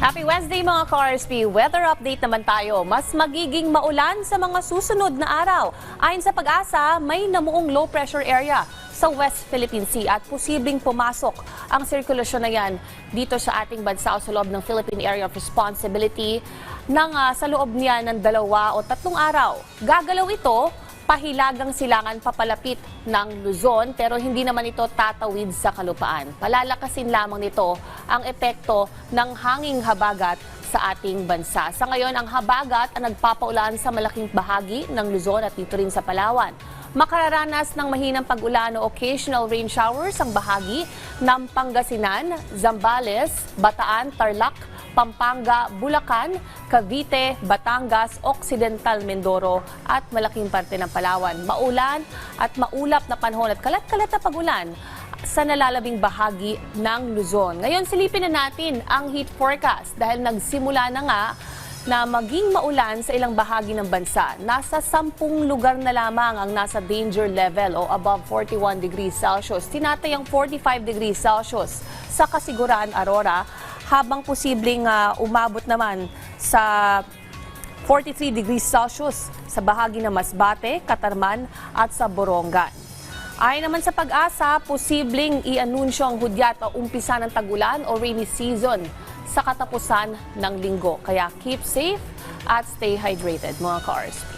Happy Wednesday mga ka-RSP! Weather update naman tayo. Mas magiging maulan sa mga susunod na araw. Ayon sa Pag-asa, may namuong low pressure area sa West Philippine Sea at posibleng pumasok ang sirkulasyon na yan dito sa ating bansa o sa loob ng Philippine Area of Responsibility sa loob niya ng 2 o 3 araw. Gagalaw ito pahilagang silangan papalapit ng Luzon pero hindi naman ito tatawid sa kalupaan. Palalakasin lamang nito ang epekto ng hanging habagat sa ating bansa. Sa ngayon, ang habagat ang nagpapaulan sa malaking bahagi ng Luzon at dito rin sa Palawan. Makararanas ng mahinang pag-ulan o occasional rain showers ang bahagi ng Pangasinan, Zambales, Bataan, Tarlac, Pampanga, Bulacan, Cavite, Batangas, Occidental Mindoro at malaking parte ng Palawan. Maulan at maulap na panahon at kalat-kalat na pag-ulan sa nalalabing bahagi ng Luzon. Ngayon silipin na natin ang heat forecast dahil nagsimula na nga na maging maulan sa ilang bahagi ng bansa. Nasa 10 lugar na lamang ang nasa danger level o above 41 degrees Celsius. Tinatayang 45 degrees Celsius sa Kasiguran, Aurora, habang posibleng umabot naman sa 43 degrees Celsius sa bahagi ng Masbate, Catarman at sa Borongan. Ayon naman sa Pag-asa, posibleng i-anunsyo ang hudyat o umpisa ng tag-ulan o rainy season sa katapusan ng linggo. Kaya keep safe at stay hydrated mga ka-RSP.